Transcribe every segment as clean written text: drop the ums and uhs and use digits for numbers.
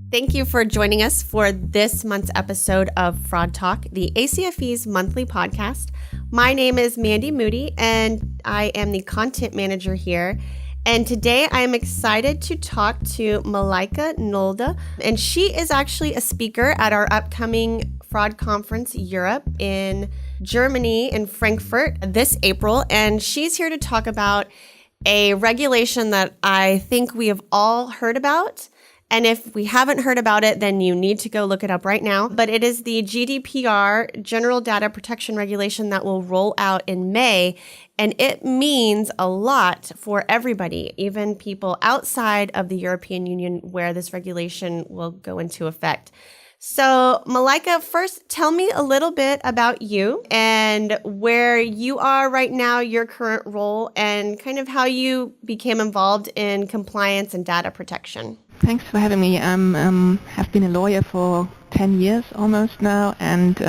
Thank you for joining us for this month's episode of Fraud Talk, the ACFE's monthly podcast. My name is Mandy Moody, and I am the content manager here. And today I am excited to talk to Malaika Nolde, and she is actually a speaker at our upcoming Fraud Conference Europe in Germany, in Frankfurt, this April. And she's here to talk about a regulation that I think we have all heard about. And if we haven't heard about it, then you need to go look it up right now. But it is the GDPR, General Data Protection Regulation, that will roll out in May. And it means a lot for everybody, even people outside of the European Union where this regulation will go into effect. So, Malaika, first, tell me a little bit about you and where you are right now, your current role, and kind of how you became involved in compliance and data protection. Thanks for having me. I have been a lawyer for 10 years almost now, and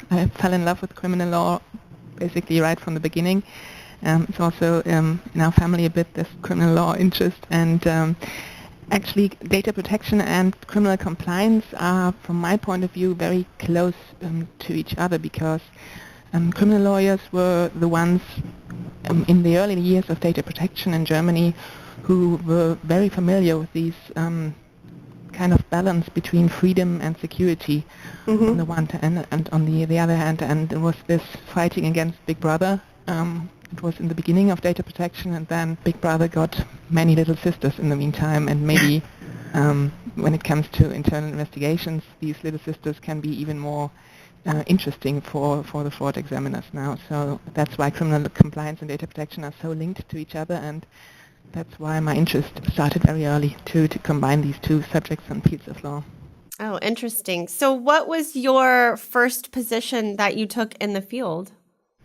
I fell in love with criminal law basically right from the beginning. It's also in our family a bit, this criminal law interest, and actually data protection and criminal compliance are, from my point of view, very close to each other, because criminal lawyers were the ones in the early years of data protection in Germany who were very familiar with these kind of balance between freedom and security on the one hand, and on the other hand, and there was this fighting against Big Brother. It was in the beginning of data protection, and then Big Brother got many little sisters in the meantime, and maybe when it comes to internal investigations, these little sisters can be even more interesting for the fraud examiners now. So that's why criminal compliance and data protection are so linked to each other, and that's why my interest started very early to combine these two subjects and fields of law. Oh, interesting. So what was your first position that you took in the field?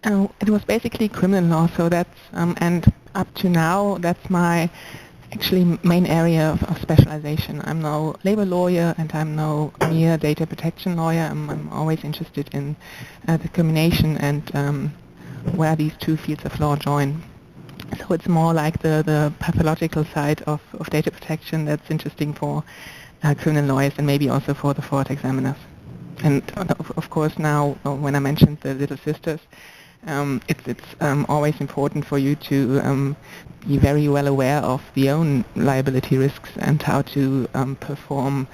Oh, it was basically criminal law, so that's, and up to now, that's my actually main area of specialization. I'm no labor lawyer, and I'm no mere data protection lawyer. I'm always interested in the combination and where these two fields of law join. So it's more like the pathological side of data protection that's interesting for criminal lawyers and maybe also for the fraud examiners. And of course now, when I mentioned the little sisters, it's always important for you to be very well aware of the own liability risks and how to perform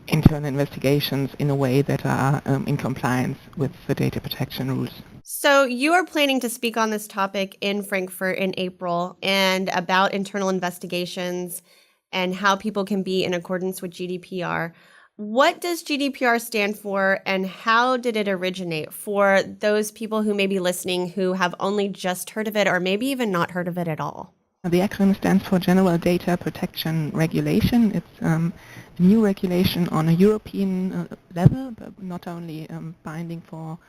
internal investigations in a way that are in compliance with the data protection rules. So you are planning to speak on this topic in Frankfurt in April, and about internal investigations and how people can be in accordance with GDPR. What does GDPR stand for, and how did it originate for those people who may be listening who have only just heard of it or maybe even not heard of it at all? The acronym stands for General Data Protection Regulation. It's a new regulation on a European level, but not only binding for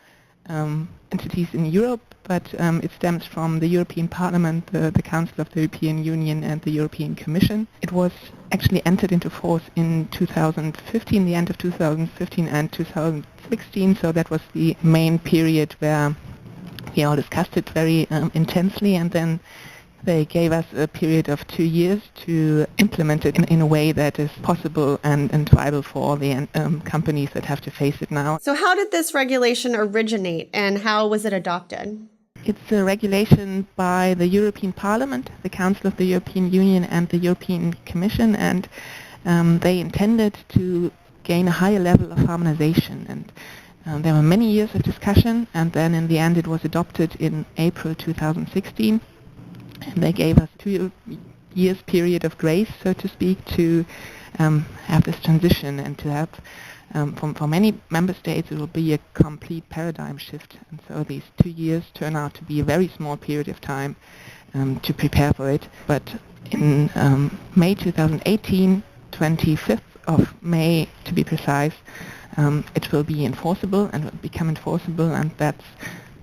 entities in Europe, but it stems from the European Parliament, the Council of the European Union, and the European Commission. It was actually entered into force in 2015, the end of 2015 and 2016, so that was the main period where we all discussed it very intensely, and then they gave us a period of 2 years to implement it in a way that is possible and viable for all the companies that have to face it now. So how did this regulation originate, and how was it adopted? It's a regulation by the European Parliament, the Council of the European Union, and the European Commission, and they intended to gain a higher level of harmonization. And there were many years of discussion, and then in the end it was adopted in April 2016. And they gave us 2 years period of grace, so to speak, to have this transition and to have, for many member states, it will be a complete paradigm shift. And so these 2 years turn out to be a very small period of time to prepare for it. But in May 2018, 25th of May to be precise, it will be enforceable and will become enforceable, and that's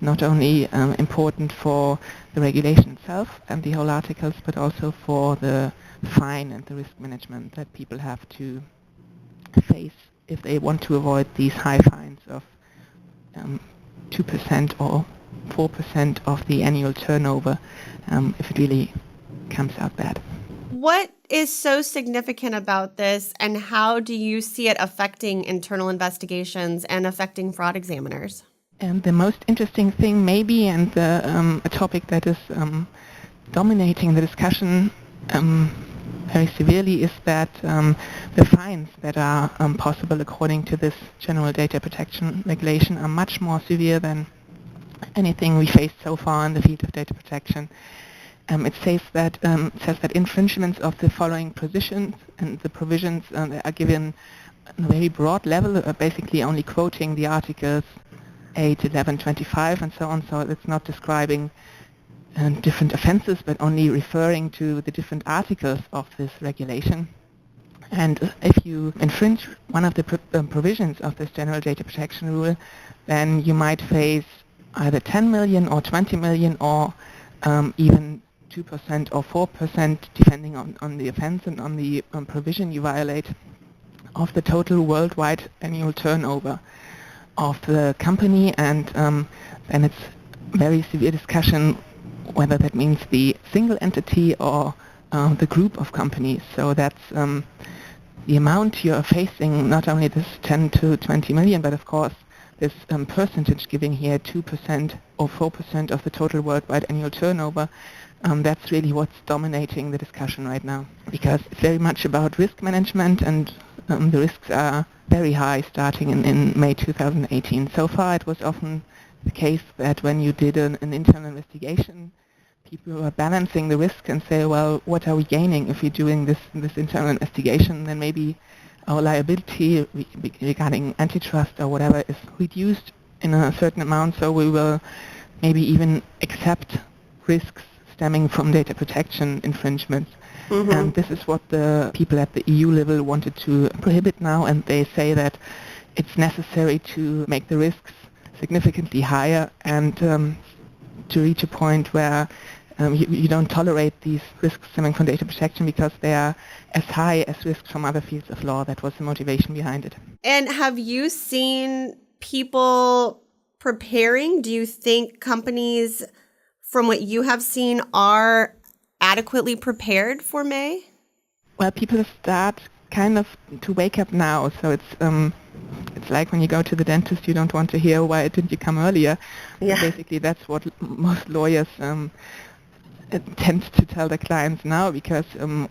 not only important for the regulation itself and the whole articles, but also for the fine and the risk management that people have to face if they want to avoid these high fines of 2% or 4% of the annual turnover if it really comes out bad. What is so significant about this, and how do you see it affecting internal investigations and affecting fraud examiners? And the most interesting thing maybe, and a topic that is dominating the discussion very severely, is that the fines that are possible according to this general data protection regulation are much more severe than anything we faced so far in the field of data protection. It says that infringements of the following provisions, and the provisions are given on a very broad level, basically only quoting the articles 8, 11, 25 and so on, so it's not describing different offenses, but only referring to the different articles of this regulation. And if you infringe one of the provisions of this general data protection rule, then you might face either 10 million or 20 million or even 2% or 4%, depending on the offense and on the provision you violate, of the total worldwide annual turnover of the company. And then it's very severe discussion whether that means the single entity or the group of companies. So that's the amount you're facing, not only this 10 to 20 million, but of course this percentage giving here 2% or 4% of the total worldwide annual turnover. That's really what's dominating the discussion right now, because it's very much about risk management, and the risks are very high starting in May 2018. So far it was often the case that when you did an internal investigation, people were balancing the risk and say, well, what are we gaining if we're doing this internal investigation? Then maybe our liability regarding antitrust or whatever is reduced in a certain amount, so we will maybe even accept risks stemming from data protection infringements. Mm-hmm. And this is what the people at the EU level wanted to prohibit now, and they say that it's necessary to make the risks significantly higher and to reach a point where you don't tolerate these risks stemming from data protection because they are as high as risks from other fields of law. That was the motivation behind it. And have you seen people preparing? Do you think companies, from what you have seen, are adequately prepared for May? Well, people start kind of to wake up now. So it's like when you go to the dentist, you don't want to hear, why didn't you come earlier? Yeah. So basically, that's what most lawyers tend to tell their clients now, because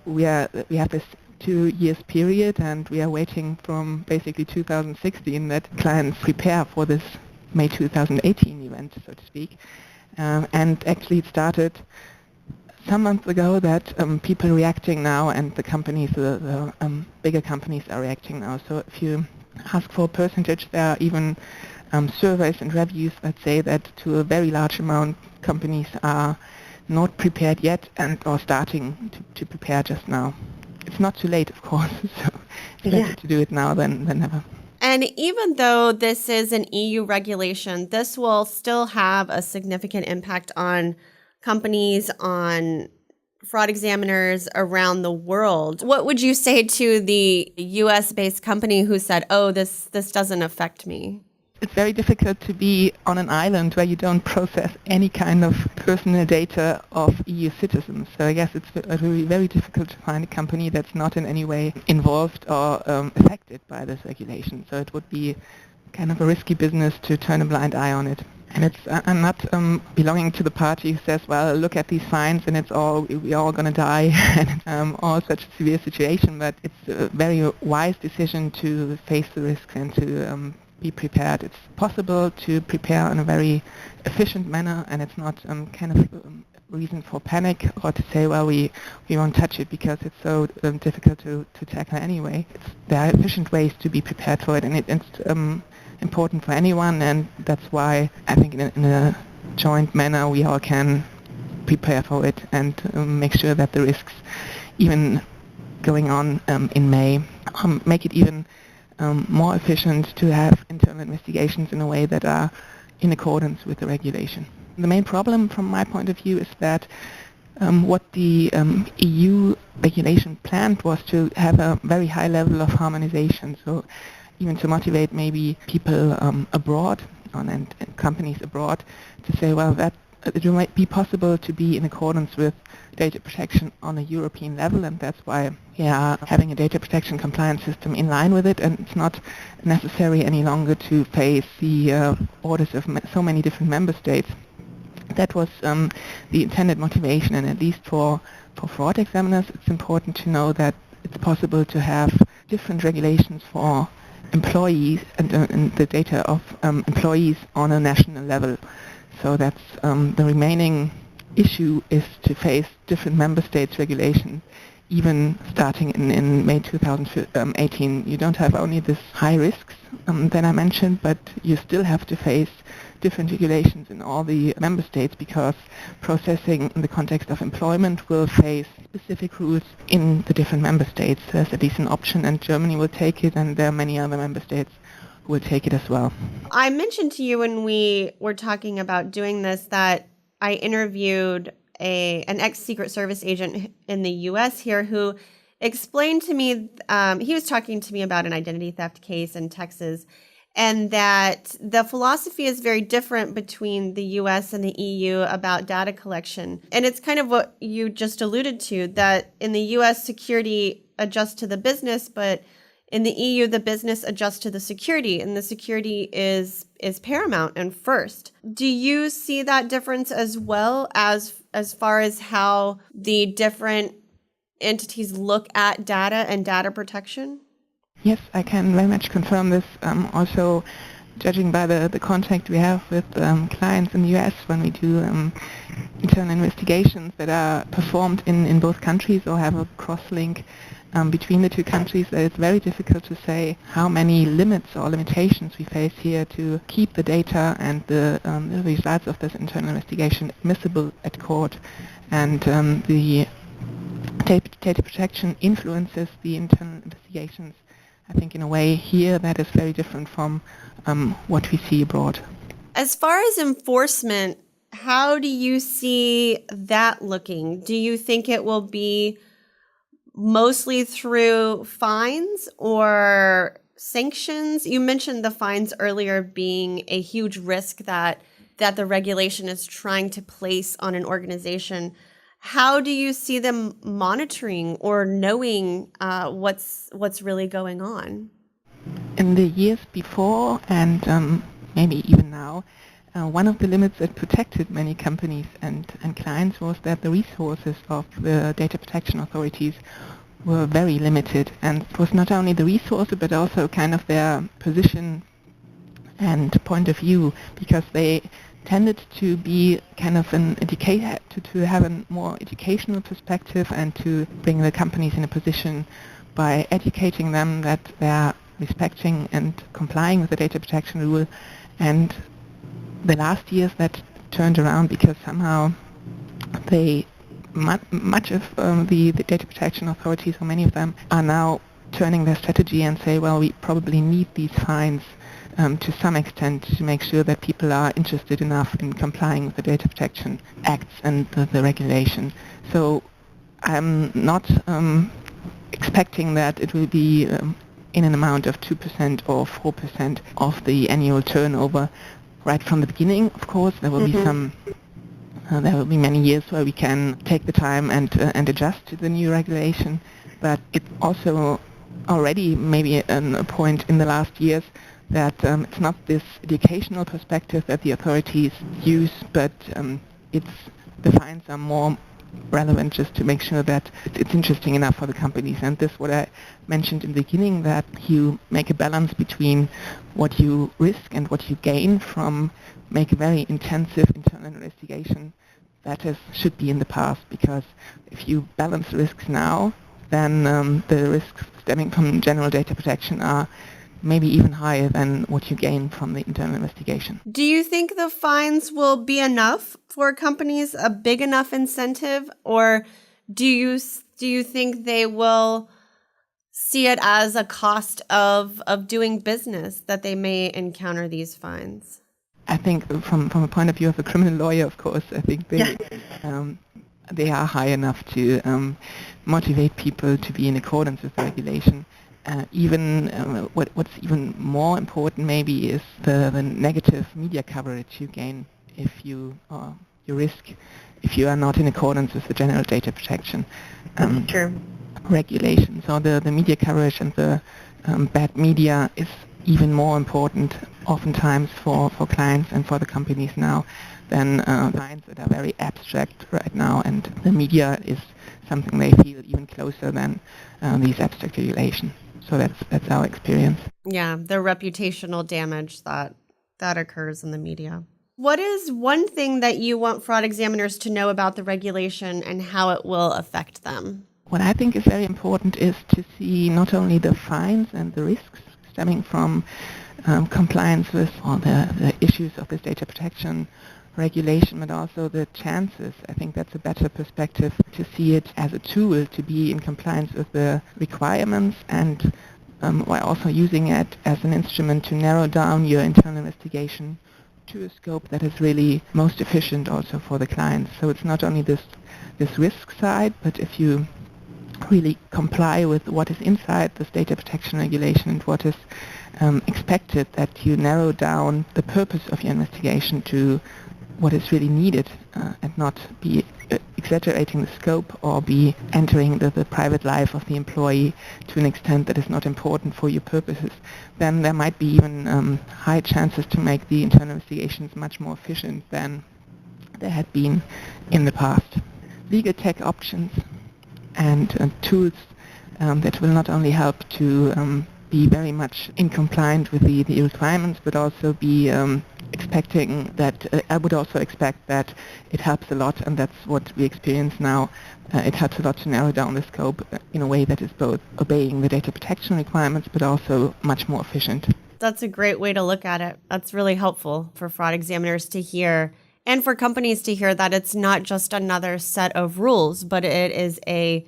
we have this 2 years period, and we are waiting from basically 2016 that clients prepare for this May 2018 event, so to speak. And actually it started some months ago that people are reacting now, and the companies, the bigger companies are reacting now. So if you ask for a percentage, there are even surveys and reviews that say that to a very large amount companies are not prepared yet and are starting to prepare just now. It's not too late, of course, so it's better to do it now than never. And even though this is an EU regulation, this will still have a significant impact on companies, on fraud examiners around the world. What would you say to the US-based company who said, oh, this doesn't affect me? It's very difficult to be on an island where you don't process any kind of personal data of EU citizens. So I guess it's very, very difficult to find a company that's not in any way involved or affected by this regulation. So it would be kind of a risky business to turn a blind eye on it. And I'm not belonging to the party who says, well, look at these fines and we're all going to die and all such a severe situation. But it's a very wise decision to face the risks and to be prepared. It's possible to prepare in a very efficient manner, and it's not kind of reason for panic or to say, well, we won't touch it because it's so difficult to tackle anyway. There are efficient ways to be prepared for it, and it's important for anyone, and that's why I think in a joint manner we all can prepare for it and make sure that the risks, even going on in May, make it even more efficient to have internal investigations in a way that are in accordance with the regulation. The main problem from my point of view is that what the EU regulation planned was to have a very high level of harmonization, so even to motivate maybe people abroad and companies abroad to say, well, that it might be possible to be in accordance with data protection on a European level, and that's why we are having a data protection compliance system in line with it, and it's not necessary any longer to face the audits of so many different member states. That was the intended motivation, and at least for fraud examiners, it's important to know that it's possible to have different regulations for employees and the data of employees on a national level. So that's the remaining issue is to face different member states' regulations. Even starting in May 2018, you don't have only this high risks that I mentioned, but you still have to face different regulations in all the member states, because processing in the context of employment will face specific rules in the different member states. There's at least an option, and Germany will take it, and there are many other member states who will take it as well. I mentioned to you when we were talking about doing this that I interviewed an ex-Secret Service agent in the U.S. here who explained to me, he was talking to me about an identity theft case in Texas, and that the philosophy is very different between the U.S. and the EU about data collection. And it's kind of what you just alluded to, that in the U.S. security adjusts to the business, but in the EU, the business adjusts to the security, and the security is paramount and first. Do you see that difference as well as far as how the different entities look at data and data protection? Yes, I can very much confirm this. Also, judging by the contact we have with clients in the US when we do internal investigations that are performed in both countries or have a cross-link between the two countries, that it's very difficult to say how many limits or limitations we face here to keep the data and the results of this internal investigation admissible at court. And the data protection influences the internal investigations. I think in a way here that is very different from what we see abroad. As far as enforcement, how do you see that looking? Do you think it will be mostly through fines or sanctions? You mentioned the fines earlier being a huge risk that the regulation is trying to place on an organization. How do you see them monitoring or knowing what's really going on? In the years before and maybe even now, one of the limits that protected many companies and clients was that the resources of the data protection authorities were very limited, and it was not only the resources but also kind of their position and point of view, because they tended to be kind of an educator, to have a more educational perspective and to bring the companies in a position by educating them that they are respecting and complying with the data protection rule. And the last years that turned around because somehow they much of the data protection authorities, or many of them, are now turning their strategy and say, well, we probably need these fines to some extent to make sure that people are interested enough in complying with the data protection acts and the regulation. So I'm not expecting that it will be in an amount of 2% or 4% of the annual turnover right from the beginning. Of course, there will be some. There will be many years where we can take the time and adjust to the new regulation, but it's also already maybe a point in the last years that it's not this educational perspective that the authorities use, but it's the fines are more relevant just to make sure that it's interesting enough for the companies. And this is what I mentioned in the beginning, that you make a balance between what you risk and what you gain from make a very intensive internal investigation. That should be in the past, because if you balance risks now, then the risks stemming from general data protection are maybe even higher than what you gain from the internal investigation. Do you think the fines will be enough for companies, a big enough incentive, or do you think they will see it as a cost of doing business that they may encounter these fines? I think from a point of view of a criminal lawyer, of course, I think they are high enough to motivate people to be in accordance with the regulation. What's even more important maybe is the negative media coverage you gain if you your risk if you are not in accordance with the general data protection True. regulations. So the media coverage and the bad media is even more important oftentimes for clients and for the companies now than lines that are very abstract right now, and the media is something they feel even closer than these abstract regulations. So that's our experience. Yeah, the reputational damage that occurs in the media. What is one thing that you want fraud examiners to know about the regulation and how it will affect them? What I think is very important is to see not only the fines and the risks stemming from compliance with all the issues of this data protection regulation, but also the chances. I think that's a better perspective to see it as a tool to be in compliance with the requirements, and while also using it as an instrument to narrow down your internal investigation to a scope that is really most efficient also for the clients. So it's not only this risk side, but if you really comply with what is inside this data protection regulation and what is expected, that you narrow down the purpose of your investigation to what is really needed and not be exaggerating the scope or be entering the private life of the employee to an extent that is not important for your purposes, then there might be even high chances to make the internal investigations much more efficient than there had been in the past. Legal tech options and tools that will not only help to be very much in compliance with the requirements, but also be expecting that, I would also expect that it helps a lot, and that's what we experience now. It helps a lot to narrow down the scope in a way that is both obeying the data protection requirements, but also much more efficient. That's a great way to look at it. That's really helpful for fraud examiners to hear, and for companies to hear that it's not just another set of rules, but it's an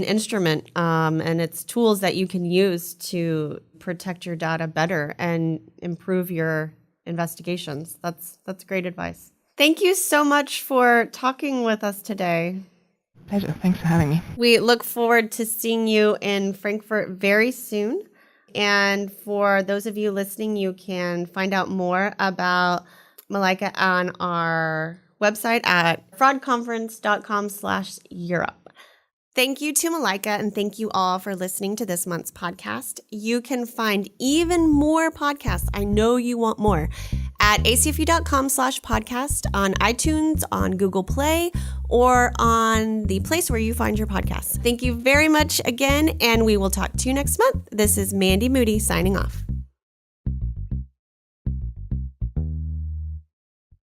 instrument, and it's tools that you can use to protect your data better and improve your investigations. That's great advice. Thank you so much for talking with us today. Pleasure. Thanks for having me. We look forward to seeing you in Frankfurt very soon. And for those of you listening, you can find out more about Malaika on our website at fraudconference.com/Europe. Thank you to Malaika, and thank you all for listening to this month's podcast. You can find even more podcasts. I know you want more at acfe.com/podcast on iTunes, on Google Play, or on the place where you find your podcasts. Thank you very much again, and we will talk to you next month. This is Mandy Moody signing off.